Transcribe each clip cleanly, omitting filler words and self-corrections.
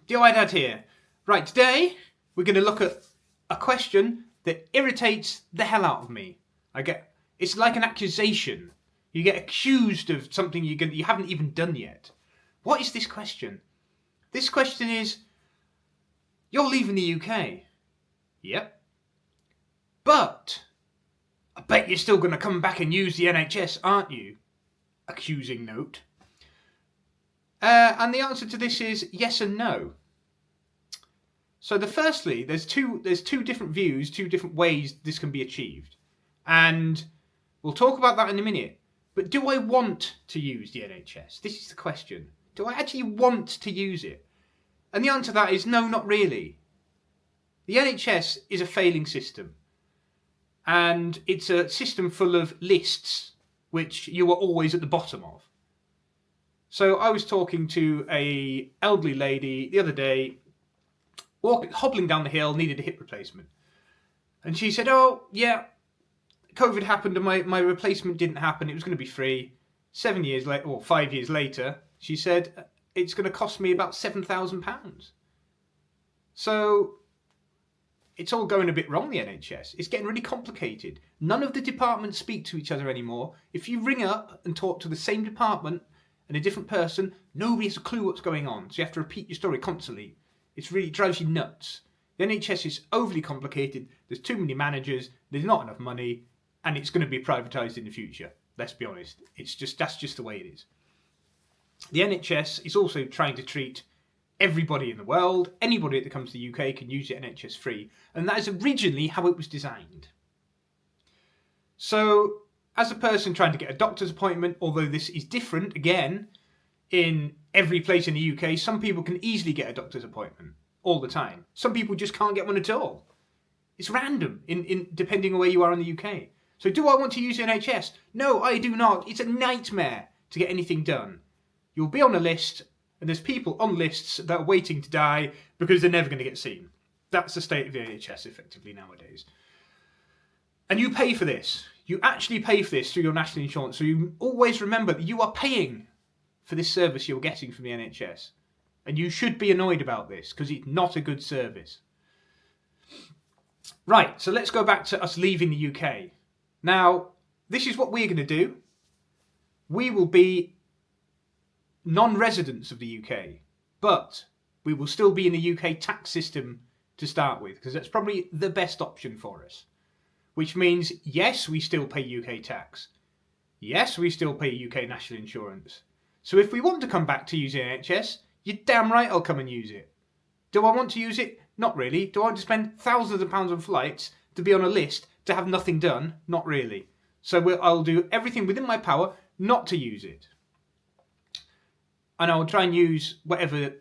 Dear White Dad here. Right, today we're going to look at a question that irritates the hell out of me. It's like an accusation. You get accused of something you haven't even done yet. What is this question? This question is, you're leaving the UK. Yep. But I bet you're still going to come back and use the NHS, aren't you? Accusing note. And the answer to this is yes and no. So firstly, there's two different views, two different ways this can be achieved. And we'll talk about that in a minute. But do I want to use the NHS? This is the question. Do I actually want to use it? And the answer to that is no, not really. The NHS is a failing system. And it's a system full of lists, which you are always at the bottom of. So I was talking to an elderly lady the other day, hobbling down the hill, needed a hip replacement. And she said, oh, yeah, COVID happened and my replacement didn't happen. It was going to be free. 7 years later, or 5 years later, she said, it's going to cost me about £7,000. So it's all going a bit wrong, the NHS. It's getting really complicated. None of the departments speak to each other anymore. If you ring up and talk to the same department and a different person, nobody has a clue what's going on. So you have to repeat your story constantly. It drives you nuts. The NHS is overly complicated. There's too many managers. There's not enough money. And it's going to be privatised in the future. Let's be honest. That's just the way it is. The NHS is also trying to treat everybody in the world. Anybody that comes to the UK can use the NHS free. And that is originally how it was designed. So, as a person trying to get a doctor's appointment, although this is different, again, in every place in the UK, some people can easily get a doctor's appointment all the time. Some people just can't get one at all. It's random, depending on where you are in the UK. So do I want to use the NHS? No, I do not. It's a nightmare to get anything done. You'll be on a list, and there's people on lists that are waiting to die because they're never going to get seen. That's the state of the NHS, effectively, nowadays. And you pay for this. You actually pay for this through your national insurance. So you always remember that you are paying for this service you're getting from the NHS. And you should be annoyed about this because it's not a good service. Right, so let's go back to us leaving the UK. Now, this is what we're going to do. We will be non-residents of the UK, but we will still be in the UK tax system to start with, because that's probably the best option for us. Which means, yes, we still pay UK tax. Yes, we still pay UK national insurance. So if we want to come back to use the NHS, you're damn right I'll come and use it. Do I want to use it? Not really. Do I want to spend thousands of pounds on flights to be on a list to have nothing done? Not really. So I'll do everything within my power not to use it. And I'll try and use whatever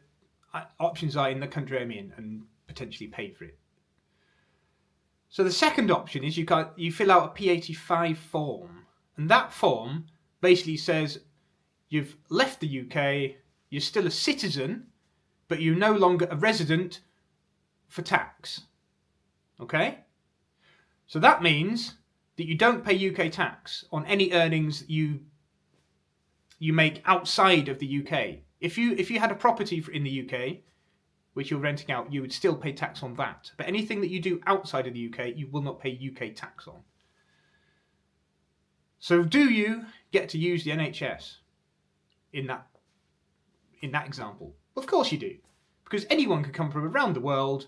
options are in the country I'm in and potentially pay for it. So the second option is you fill out a P85 form. And that form basically says you've left the UK, you're still a citizen, but you're no longer a resident for tax. Okay? So that means that you don't pay UK tax on any earnings you make outside of the UK. If you had a property in the UK, which you're renting out, you would still pay tax on that. But anything that you do outside of the UK, you will not pay UK tax on. So do you get to use the NHS in that example? Of course you do. Because anyone can come from around the world,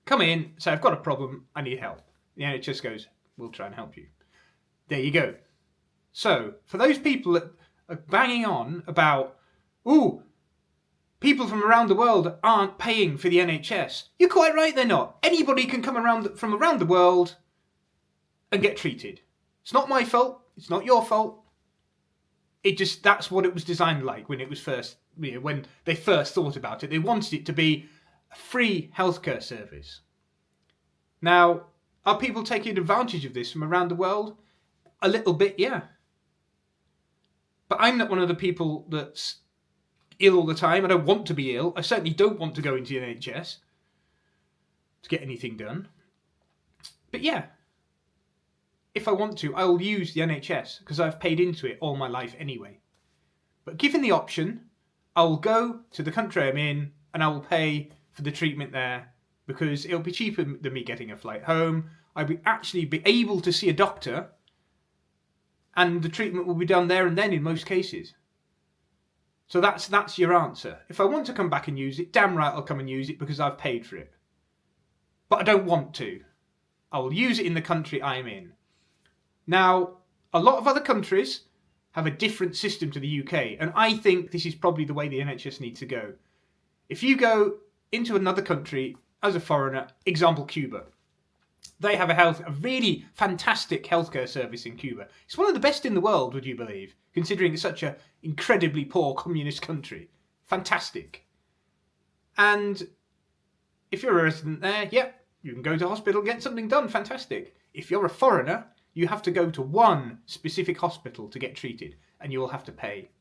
come in, say, I've got a problem, I need help. The NHS goes, we'll try and help you. There you go. So, for those people that are banging on about, ooh, people from around the world aren't paying for the NHS, you're quite right, they're not. Anybody can come from around the world and get treated. It's not my fault. It's not your fault. That's what it was designed like when it was first, when they first thought about it. They wanted it to be a free healthcare service. Now, are people taking advantage of this from around the world? A little bit, yeah. But I'm not one of the people that's ill all the time. I don't want to be ill. I certainly don't want to go into the NHS to get anything done. But yeah, if I want to, I will use the NHS because I've paid into it all my life anyway. But given the option, I'll go to the country I'm in and I will pay for the treatment there because it'll be cheaper than me getting a flight home. I'll actually be able to see a doctor and the treatment will be done there and then in most cases. So that's your answer. If I want to come back and use it, damn right I'll come and use it because I've paid for it. But I don't want to. I will use it in the country I'm in. Now, a lot of other countries have a different system to the UK, and I think this is probably the way the NHS needs to go. If you go into another country as a foreigner, example Cuba, they have a really fantastic healthcare service in Cuba. It's one of the best in the world, would you believe, considering it's such an incredibly poor communist country. Fantastic. And if you're a resident there, yep, you can go to hospital and get something done. Fantastic. If you're a foreigner, you have to go to one specific hospital to get treated, and you will have to pay.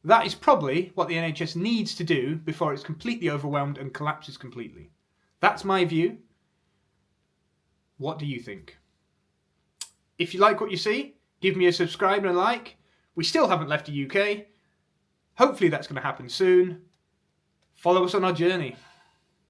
That is probably what the NHS needs to do before it's completely overwhelmed and collapses completely. That's my view. What do you think? If you like what you see, give me a subscribe and a like. We still haven't left the UK. Hopefully that's going to happen soon. Follow us on our journey.